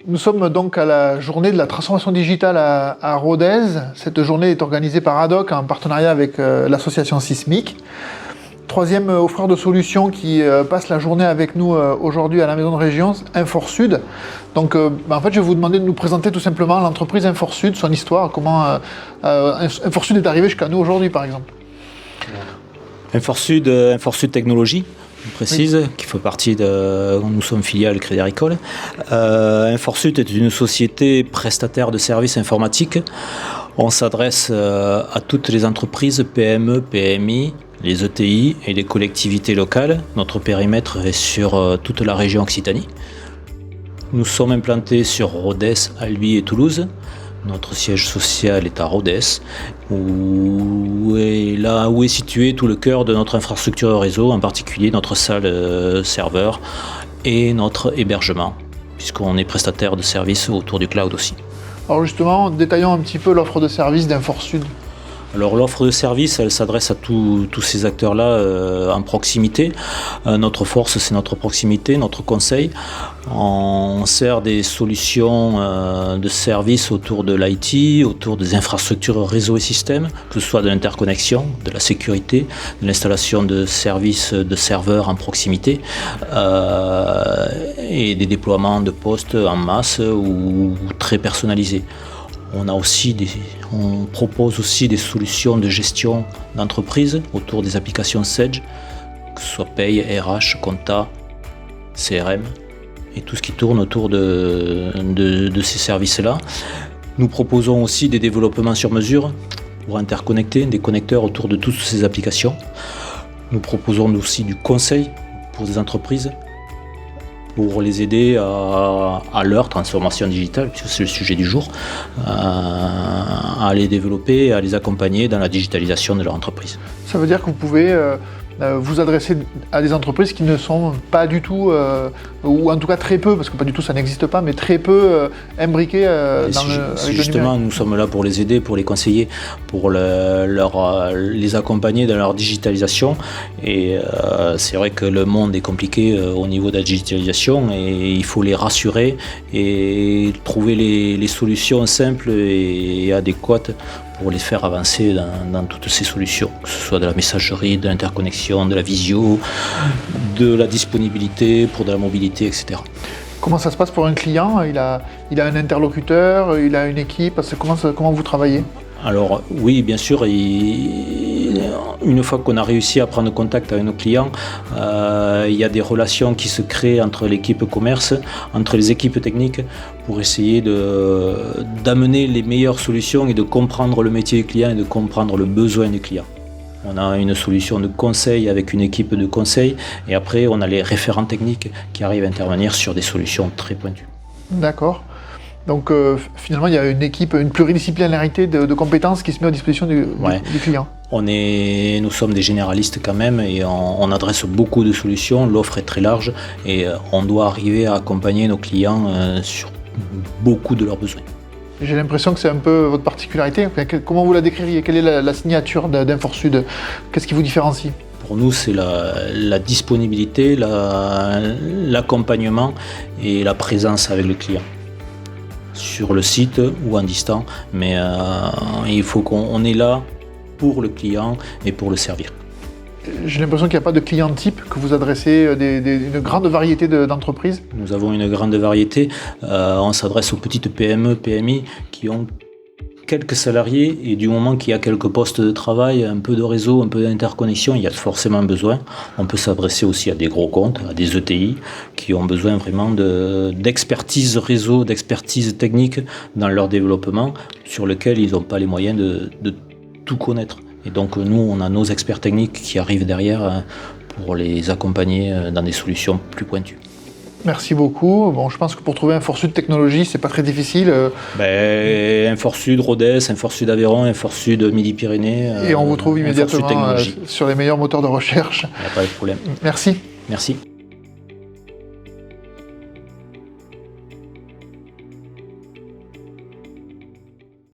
Nous sommes donc à la journée de la transformation digitale à Rodez. Cette journée est organisée par ADOC en partenariat avec l'association Sismic. Troisième offreur de solutions qui passe la journée avec nous aujourd'hui à la Maison de Région, Inforsud. Donc en fait, je vais vous demander de nous présenter tout simplement l'entreprise Inforsud, son histoire, comment Inforsud est arrivé jusqu'à nous aujourd'hui par exemple. Inforsud Technologies, on précise, oui. Qui fait partie de... Nous sommes filiales Crédit Agricole. Inforsud est une société prestataire de services informatiques. On s'adresse à toutes les entreprises PME, PMI, les ETI et les collectivités locales. Notre périmètre est sur toute la région Occitanie. Nous sommes implantés sur Rodez, Albi et Toulouse. Notre siège social est à Rodez, où est situé tout le cœur de notre infrastructure réseau, en particulier notre salle serveur et notre hébergement, puisqu'on est prestataire de services autour du cloud aussi. Alors justement, détaillons un petit peu l'offre de service d'Inforsud. Alors l'offre de service, elle s'adresse à tous ces acteurs-là en proximité. Notre force, c'est notre proximité, notre conseil. On sert des solutions de service autour de l'IT, autour des infrastructures réseau et systèmes, que ce soit de l'interconnexion, de la sécurité, de l'installation de services de serveurs en proximité et des déploiements de postes en masse ou très personnalisés. On propose aussi des solutions de gestion d'entreprise autour des applications Sage, que ce soit paye, RH, compta, CRM et tout ce qui tourne autour de ces services-là. Nous proposons aussi des développements sur mesure pour interconnecter des connecteurs autour de toutes ces applications. Nous proposons aussi du conseil pour des entreprises pour les aider à leur transformation digitale, puisque c'est le sujet du jour, à les développer et à les accompagner dans la digitalisation de leur entreprise. Ça veut dire que vous pouvez vous adresser à des entreprises qui ne sont pas du tout, ou en tout cas très peu, parce que pas du tout ça n'existe pas, mais très peu imbriquées avec le numérique. Justement, nous sommes là pour les aider, pour les conseiller, pour les accompagner dans leur digitalisation. Et c'est vrai que le monde est compliqué au niveau de la digitalisation et il faut les rassurer et trouver les solutions simples et adéquates pour les faire avancer dans toutes ces solutions, que ce soit de la messagerie, de l'interconnexion, de la visio, de la disponibilité pour de la mobilité, etc. Comment ça se passe pour un client ? Il a un interlocuteur, il a une équipe, comment vous travaillez ? Alors oui, bien sûr, une fois qu'on a réussi à prendre contact avec nos clients, il y a des relations qui se créent entre l'équipe commerce, entre les équipes techniques, pour essayer d'amener les meilleures solutions et de comprendre le métier du client et de comprendre le besoin du client. On a une solution de conseil avec une équipe de conseil et après on a les référents techniques qui arrivent à intervenir sur des solutions très pointues. D'accord. Donc finalement, il y a une pluridisciplinarité de compétences qui se met à disposition du client. Nous sommes des généralistes quand même et on adresse beaucoup de solutions, l'offre est très large et on doit arriver à accompagner nos clients sur beaucoup de leurs besoins. J'ai l'impression que c'est un peu votre particularité. Comment vous la décririez ? Quelle est la signature d'Inforsud ? Qu'est-ce qui vous différencie ? Pour nous, c'est la disponibilité, l'accompagnement et la présence avec le client. Sur le site ou en distant, mais il faut qu'on est là pour le client et pour le servir. J'ai l'impression qu'il n'y a pas de client type, que vous adressez une grande variété d'entreprises. Nous avons une grande variété. On s'adresse aux petites PME, PMI qui ont quelques salariés et du moment qu'il y a quelques postes de travail, un peu de réseau, un peu d'interconnexion, il y a forcément besoin. On peut s'adresser aussi à des gros comptes, à des ETI qui ont besoin vraiment d'expertise réseau, d'expertise technique dans leur développement sur lequel ils n'ont pas les moyens de tout connaître. Et donc nous, on a nos experts techniques qui arrivent derrière pour les accompagner dans des solutions plus pointues. Merci beaucoup. Bon, je pense que pour trouver Inforsud Technologies, c'est pas très difficile. Inforsud Rodez, Inforsud Aveyron, Inforsud Midi-Pyrénées. Et on vous trouve immédiatement sur les meilleurs moteurs de recherche. Il n'y a pas de problème. Merci. Merci.